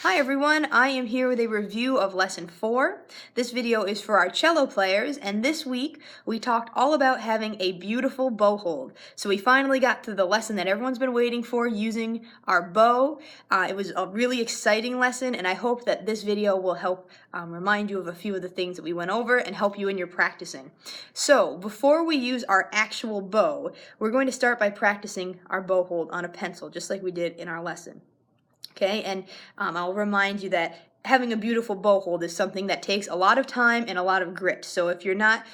Hi everyone, I am here with a review of Lesson 4. This video is for our cello players, and this week we talked all about having a beautiful bow hold. So we finally got to the lesson that everyone's been waiting for, using our bow. It was a really exciting lesson, and I hope that this video will help remind you of a few of the things that we went over and help you in your practicing. So before we use our actual bow, we're going to start by practicing our bow hold on a pencil, just like we did in our lesson. Okay, and I'll remind you that having a beautiful bow hold is something that takes a lot of time and a lot of grit. So if you're not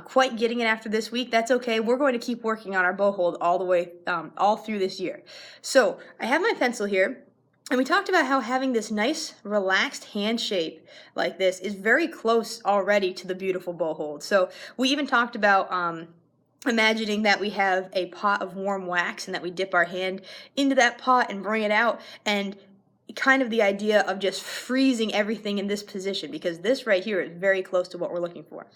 quite getting it after this week, that's okay. We're going to keep working on our bow hold all the way, all through this year. So I have my pencil here. And we talked about how having this nice, relaxed hand shape like this is very close already to the beautiful bow hold. So we even talked about imagining that we have a pot of warm wax and that we dip our hand into that pot and bring it out, and kind of the idea of just freezing everything in this position, because this right here is very close to what we're looking for.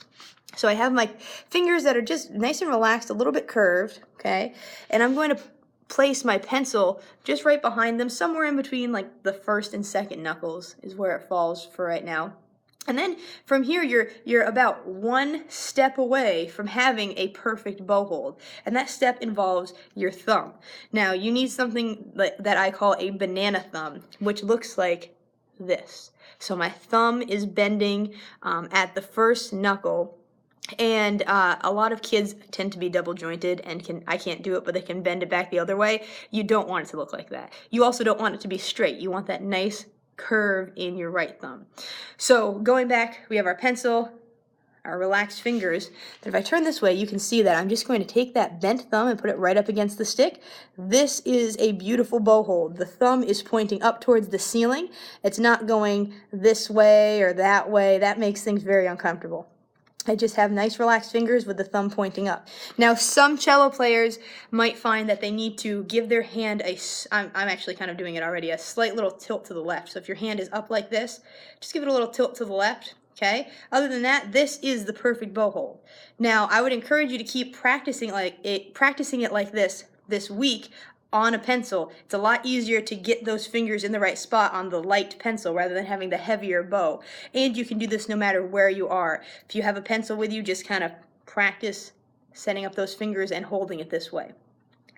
So I have my fingers that are just nice and relaxed, a little bit curved, okay? And I'm going to place my pencil just right behind them, somewhere in between like the first and second knuckles is where it falls for right now. And then from here, you're about one step away from having a perfect bow hold. And that step involves your thumb. Now, you need something that I call a banana thumb, which looks like this. So my thumb is bending at the first knuckle. And a lot of kids tend to be double jointed and I can't do it, but they can bend it back the other way. You don't want it to look like that. You also don't want it to be straight. You want that nice curve in your right thumb. So going back, we have our pencil, our relaxed fingers. If I turn this way, you can see that I'm just going to take that bent thumb and put it right up against the stick. This is a beautiful bow hold. The thumb is pointing up towards the ceiling. It's not going this way or that way. That makes things very uncomfortable. I just have nice relaxed fingers with the thumb pointing up. Now, some cello players might find that they need to give their hand I'm actually kind of doing it already, a slight little tilt to the left. So if your hand is up like this, just give it a little tilt to the left, okay? Other than that, this is the perfect bow hold. Now, I would encourage you to keep practicing it like this week on a pencil. It's a lot easier to get those fingers in the right spot on the light pencil rather than having the heavier bow. And you can do this no matter where you are. If you have a pencil with you, just kind of practice setting up those fingers and holding it this way.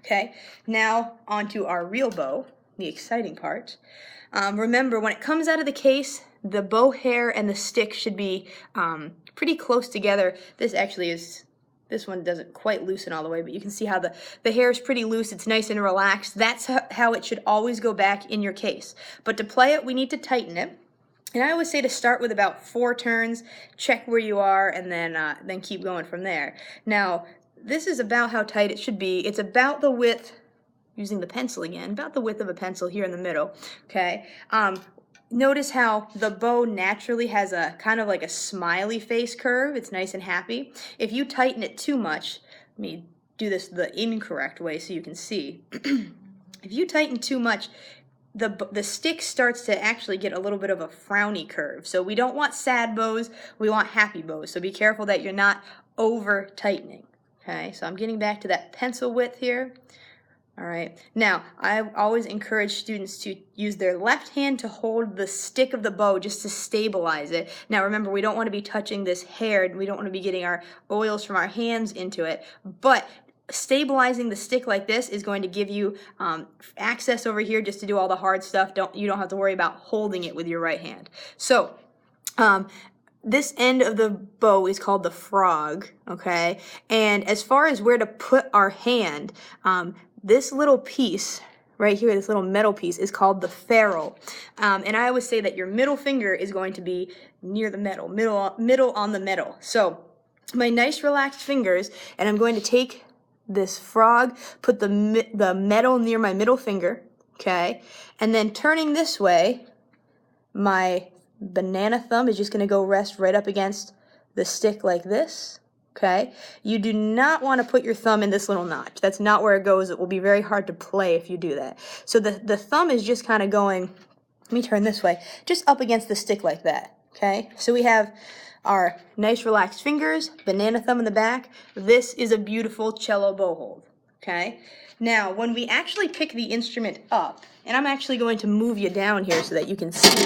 Okay, now onto our real bow, the exciting part. Remember, when it comes out of the case, the bow hair and the stick should be pretty close together. This one doesn't quite loosen all the way, but you can see how the hair is pretty loose. It's nice and relaxed. That's how it should always go back in your case. But to play it, we need to tighten it. And I always say to start with about 4 turns, check where you are, and then keep going from there. Now, this is about how tight it should be. It's about the width, using the pencil again, about the width of a pencil here in the middle, okay? Notice how the bow naturally has a kind of like a smiley face curve. It's nice and happy. If you tighten it too much, let me do this the incorrect way so you can see. If you tighten too much, the stick starts to actually get a little bit of a frowny curve. So we don't want sad bows, we want happy bows. So be careful that you're not over tightening. Okay, so I'm getting back to that pencil width here. All right, now I always encourage students to use their left hand to hold the stick of the bow just to stabilize it. Now remember, we don't want to be touching this hair, we don't want to be getting our oils from our hands into it, but stabilizing the stick like this is going to give you access over here just to do all the hard stuff. You don't have to worry about holding it with your right hand. So this end of the bow is called the frog, okay? And as far as where to put our hand, this little piece right here, this little metal piece, is called the ferrule. And I always say that your middle finger is going to be near the middle on the metal. So my nice relaxed fingers, and I'm going to take this frog, put the metal near my middle finger, okay? And then turning this way, my banana thumb is just going to go rest right up against the stick like this. Okay, you do not want to put your thumb in this little notch. That's not where it goes. It will be very hard to play if you do that. So the thumb is just kind of going, let me turn this way, just up against the stick like that. Okay, so we have our nice relaxed fingers, banana thumb in the back. This is a beautiful cello bow hold. Okay, Now, when we actually pick the instrument up, and I'm actually going to move you down here so that you can see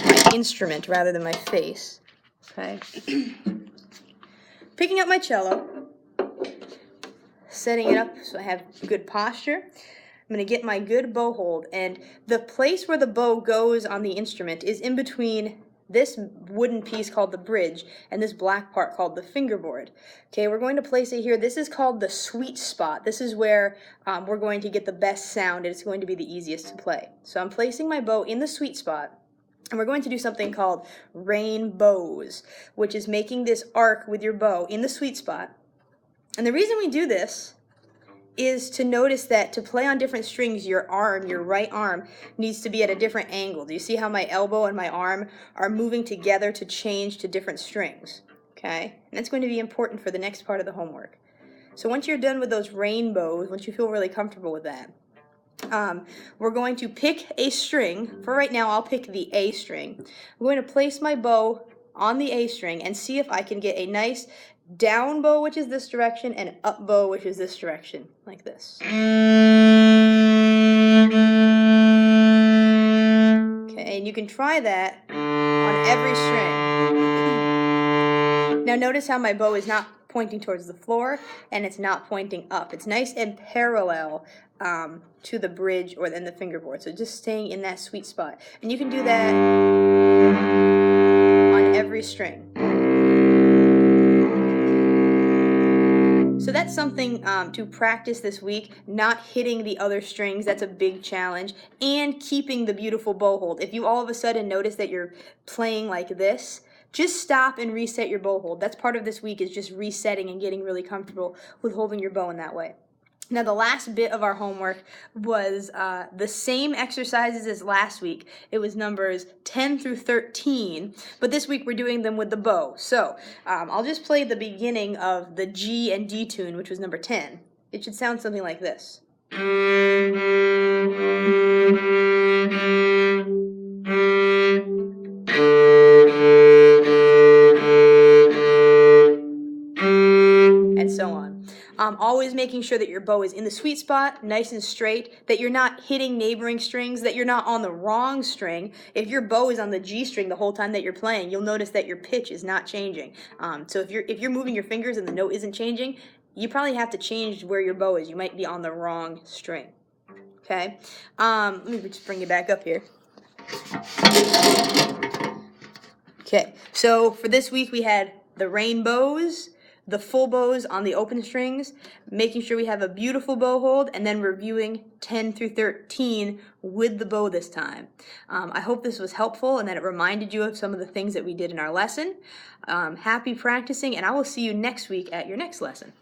my instrument rather than my face. Okay. Picking up my cello, setting it up so I have good posture. I'm going to get my good bow hold, and the place where the bow goes on the instrument is in between this wooden piece called the bridge and this black part called the fingerboard. Okay, we're going to place it here. This is called the sweet spot. This is where we're going to get the best sound, and it's going to be the easiest to play. So I'm placing my bow in the sweet spot, and we're going to do something called rainbows, which is making this arc with your bow in the sweet spot. And the reason we do this is to notice that to play on different strings, your arm, your right arm, needs to be at a different angle. Do you see how my elbow and my arm are moving together to change to different strings? Okay? And that's going to be important for the next part of the homework. So once you're done with those rainbows, once you feel really comfortable with that, we're going to pick a string. For right now, I'll pick the A string. I'm going to place my bow on the A string and see if I can get a nice down bow, which is this direction, and up bow, which is this direction, like this. Okay, and you can try that on every string. Now notice how my bow is not pointing towards the floor, and it's not pointing up. It's nice and parallel to the bridge or then the fingerboard, so just staying in that sweet spot. And you can do that on every string. So that's something to practice this week, not hitting the other strings. That's a big challenge. And keeping the beautiful bow hold. If you all of a sudden notice that you're playing like this, just stop and reset your bow hold. That's part of this week, is just resetting and getting really comfortable with holding your bow in that way. Now, the last bit of our homework was the same exercises as last week. It was numbers 10 through 13, but this week we're doing them with the bow. So I'll just play the beginning of the G and D tune, which was number 10. It should sound something like this. And so on. Always making sure that your bow is in the sweet spot, nice and straight, that you're not hitting neighboring strings, that you're not on the wrong string. If your bow is on the G string the whole time that you're playing, you'll notice that your pitch is not changing. So if you're moving your fingers and the note isn't changing, you probably have to change where your bow is. You might be on the wrong string. Okay? Let me just bring you back up here. Okay, so for this week we had the rainbows, the full bows on the open strings, making sure we have a beautiful bow hold, and then reviewing 10 through 13 with the bow this time. I hope this was helpful and that it reminded you of some of the things that we did in our lesson. Happy practicing, and I will see you next week at your next lesson.